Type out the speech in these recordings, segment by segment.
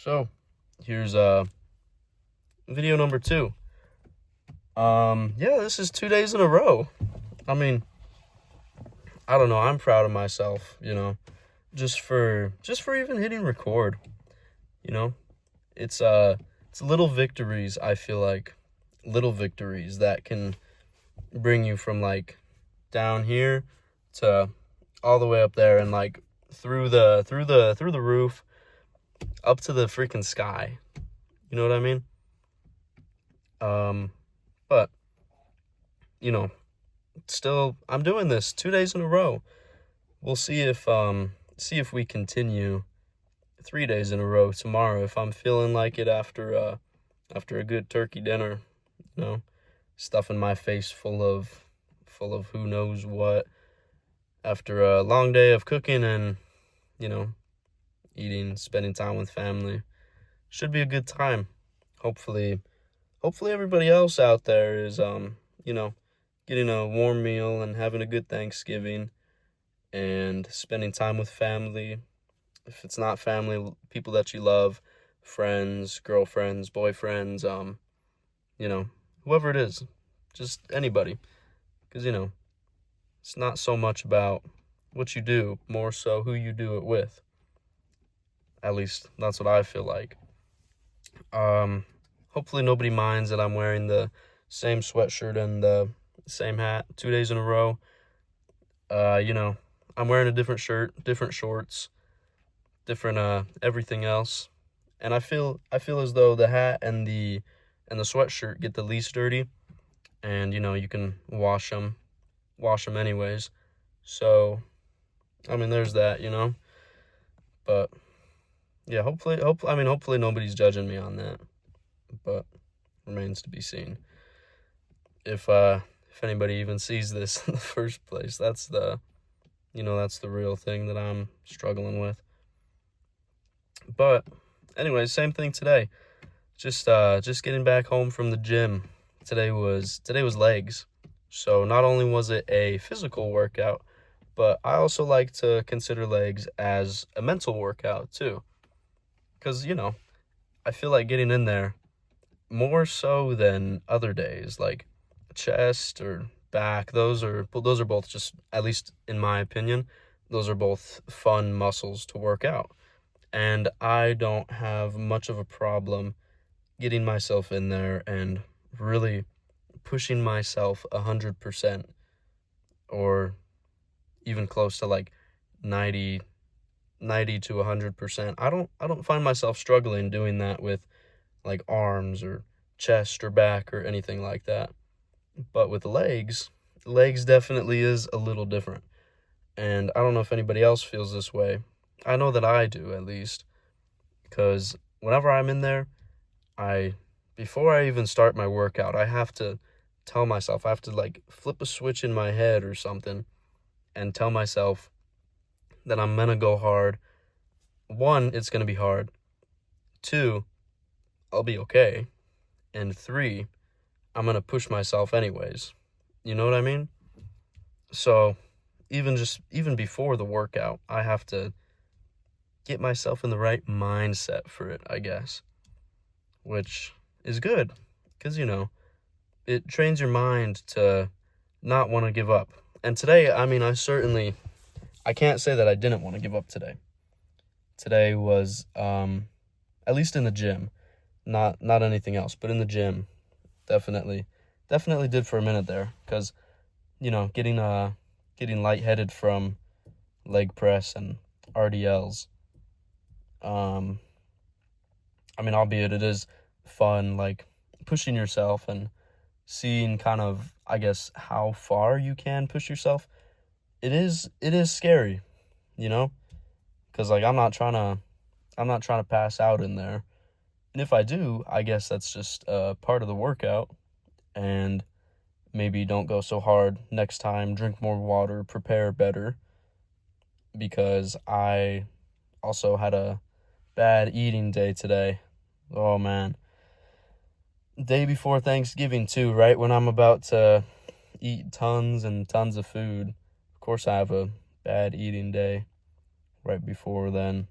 So, here's video number 2. Yeah, this is 2 days in a row. I mean, I don't know, I'm proud of myself, just for even hitting record, you know? It's little victories, I feel like. Little victories that can bring you from like down here to all the way up there and like through the roof up to the freaking sky. You know what I mean? But you know, still I'm doing this 2 days in a row. We'll see if we continue 3 days in a row tomorrow if I'm feeling like it after a good turkey dinner, you know, stuffing my face full of who knows what after a long day of cooking and, you know, eating, spending time with family. Should be a good time. Hopefully everybody else out there is you know, getting a warm meal and having a good Thanksgiving and spending time with family. If it's not family, people that you love, friends, girlfriends, boyfriends, you know, whoever it is, just anybody. Because, it's not so much about what you do, more so who you do it with. At least that's what I feel like. Hopefully nobody minds that I'm wearing the same sweatshirt and the same hat 2 days in a row. I'm wearing a different shirt, different shorts, different everything else. And I feel as though the hat and the sweatshirt get the least dirty, and you can wash them anyways. So, I mean, there's that. But yeah, hopefully nobody's judging me on that. But remains to be seen. If anybody even sees this in the first place, that's the real thing that I'm struggling with. But anyway, same thing today. Just getting back home from the gym. Today was legs. So not only was it a physical workout, but I also like to consider legs as a mental workout too. Cuz I feel like getting in there more so than other days, like chest or back. Those are both, just at least in my opinion, those are both fun muscles to work out. And I don't have much of a problem getting myself in there and really pushing myself 100%, or even close to like 90 90 to 100%. I don't find myself struggling doing that with like arms or chest or back or anything like that. But with legs definitely is a little different. And I don't know if anybody else feels this way. I know that I do, at least, because whenever I'm in there, I before I even start my workout, I have to tell myself, I have to like flip a switch in my head or something and tell myself that I'm gonna go hard. One, it's gonna be hard. Two, I'll be okay. And three, I'm gonna push myself anyways. You know what I mean? So even before the workout, I have to get myself in the right mindset for it, I guess, which is good because it trains your mind to not want to give up. And today, I mean, I can't say that I didn't want to give up today. Today was at least in the gym, not anything else, but in the gym, definitely did for a minute there, because getting lightheaded from leg press and RDLs. Um, I mean, albeit it is fun, like pushing yourself and seeing kind of, I guess, how far you can push yourself. It is scary, you know, because like I'm not trying to pass out in there, and if I do, I guess that's just part of the workout. And maybe don't go so hard next time. Drink more water, prepare better, because I also had a bad eating day today. Oh man. Day before Thanksgiving too, right when I'm about to eat tons and tons of food. Of course I have a bad eating day right before then,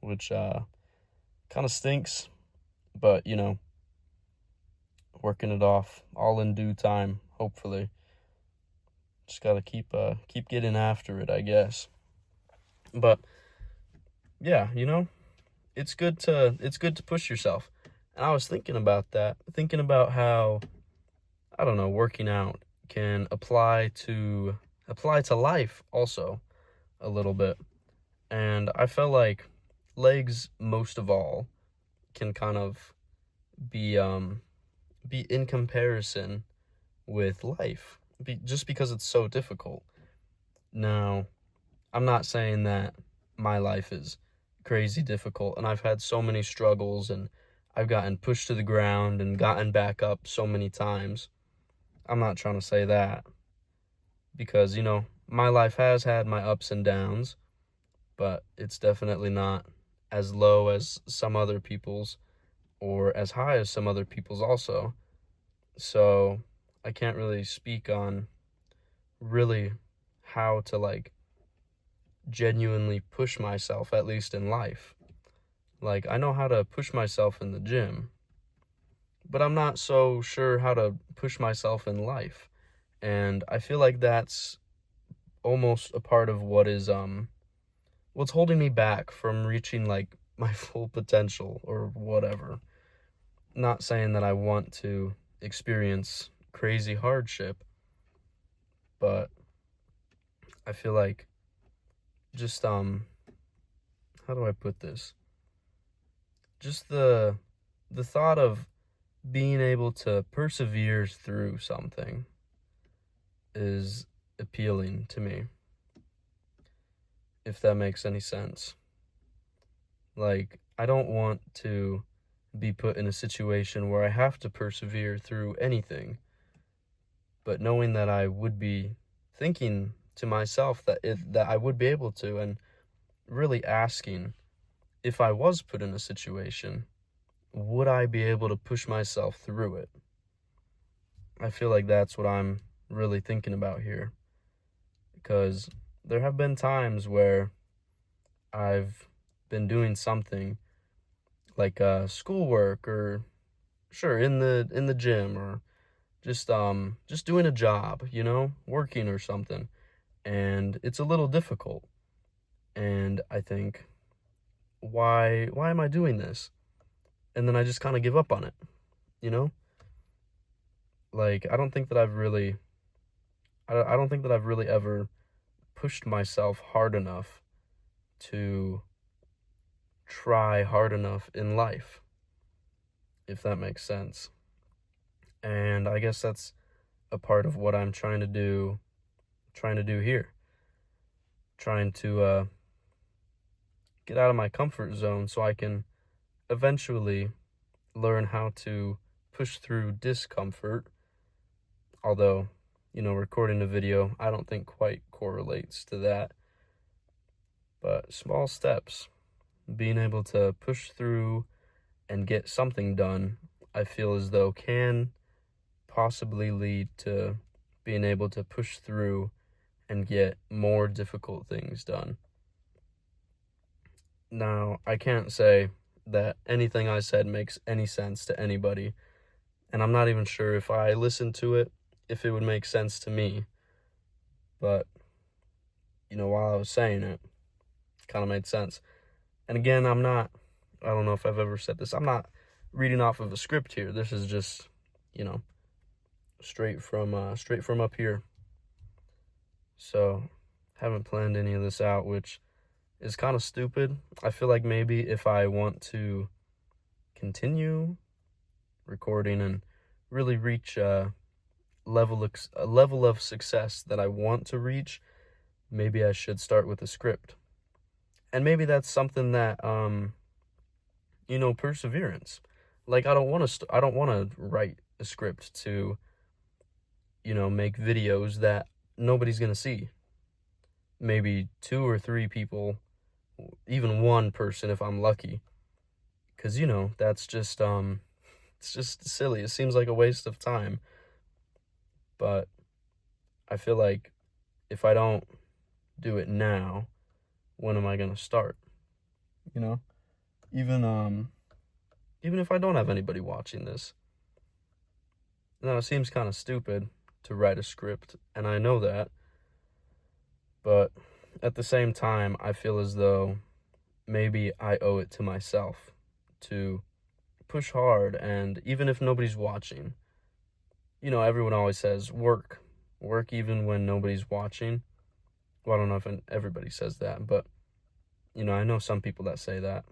which kind of stinks, but working it off all in due time, hopefully. Just gotta keep getting after it, I guess. But yeah, it's good to push yourself. And I was thinking about that, thinking about how, I don't know, working out can apply to life also a little bit. And I felt like legs most of all can kind of be in comparison with life, just because it's so difficult. Now, I'm not saying that my life is crazy difficult, and I've had so many struggles, and I've gotten pushed to the ground and gotten back up so many times. I'm not trying to say that, because my life has had my ups and downs, but it's definitely not as low as some other people's, or as high as some other people's also. So I can't really speak on really how to like genuinely push myself, at least in life. Like, I know how to push myself in the gym, but I'm not so sure how to push myself in life. And I feel like that's almost a part of what's holding me back from reaching like my full potential or whatever. Not saying that I want to experience crazy hardship, but I feel like just how do I put this? Just the thought of being able to persevere through something is appealing to me, if that makes any sense. Like, I don't want to be put in a situation where I have to persevere through anything, but knowing that I would be thinking to myself that I would be able to, and really asking, if I was put in a situation, would I be able to push myself through it? I feel like that's what I'm really thinking about here, because there have been times where I've been doing something like schoolwork, or sure, in the gym, or just doing a job, working or something, and it's a little difficult, and I think, why am I doing this? And then I just kind of give up on it, you know? Like, I don't think that I've really ever pushed myself hard enough to try hard enough in life, if that makes sense. And I guess that's a part of what I'm trying to do here. Trying to get out of my comfort zone so I can eventually learn how to push through discomfort. Although, recording a video, I don't think quite correlates to that. But small steps, being able to push through and get something done, I feel as though can possibly lead to being able to push through and get more difficult things done. Now, I can't say that anything I said makes any sense to anybody, and I'm not even sure if I listened to it, if it would make sense to me. But, while I was saying it, kind of made sense. And again, I don't know if I've ever said this, I'm not reading off of a script here. This is just, straight from up here. So, haven't planned any of this out, which is kind of stupid. I feel like maybe if I want to continue recording and really reach a level of success that I want to reach, maybe I should start with a script. And maybe that's something that perseverance. Like, I don't want to write a script to make videos that nobody's going to see. Maybe 2 or 3 people, even one person if I'm lucky. Cuz that's just it's just silly. It seems like a waste of time. But I feel like if I don't do it now, when am I going to start? Even even if I don't have anybody watching this. Now, it seems kind of stupid to write a script, and I know that, but at the same time, I feel as though maybe I owe it to myself to push hard, and even if nobody's watching, everyone always says work even when nobody's watching. Well, I don't know if everybody says that, but I know some people that say that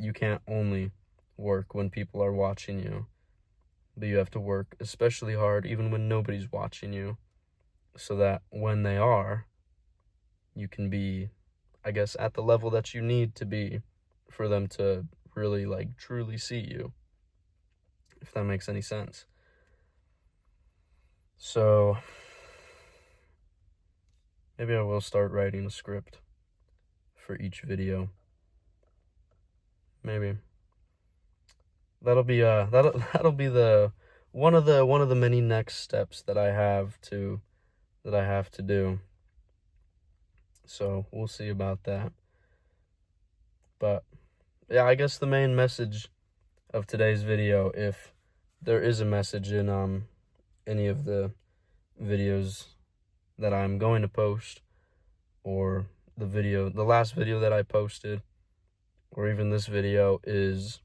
you can't only work when people are watching you, but you have to work especially hard even when nobody's watching you, so that when they are, you can be, I guess, at the level that you need to be for them to really, like, truly see you, if that makes any sense. So maybe I will start writing a script for each video. Maybe that'll be the one of the many next steps that I have to do. So we'll see about that. But yeah, I guess the main message of today's video, if there is a message in any of the videos that I'm going to post, or the last video that I posted, or even this video, is,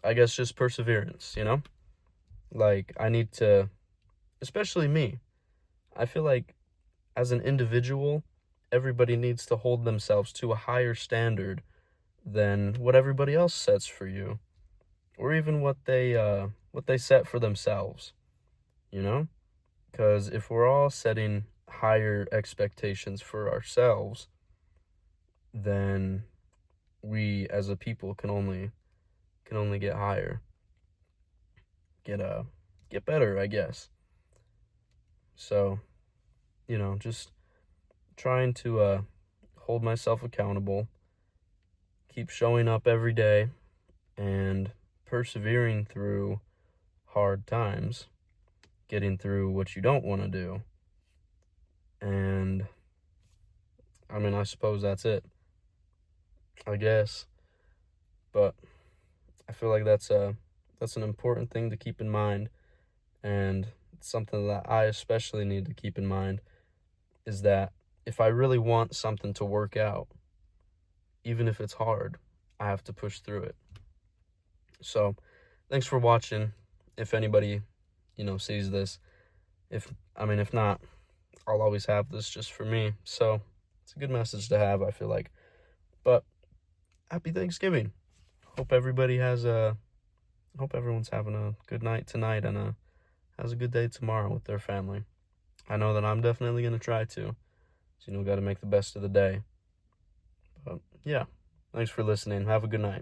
I guess, just perseverance, Like, I need to, especially me, I feel like as an individual, everybody needs to hold themselves to a higher standard than what everybody else sets for you, or even what they set for themselves, Because if we're all setting higher expectations for ourselves, then we as a people can only get higher, get better, I guess. So, just trying to hold myself accountable, keep showing up every day, and persevering through hard times, getting through what you don't want to do. And I suppose that's it, I guess. But I feel like that's an important thing to keep in mind, and it's something that I especially need to keep in mind, is that if I really want something to work out, even if it's hard, I have to push through it. So, thanks for watching. If anybody, sees this, if not, I'll always have this just for me. So, it's a good message to have, I feel like. But happy Thanksgiving. Hope everyone's having a good night tonight, and has a good day tomorrow with their family. I know that I'm definitely going to try to. So, got to make the best of the day. But yeah, thanks for listening. Have a good night.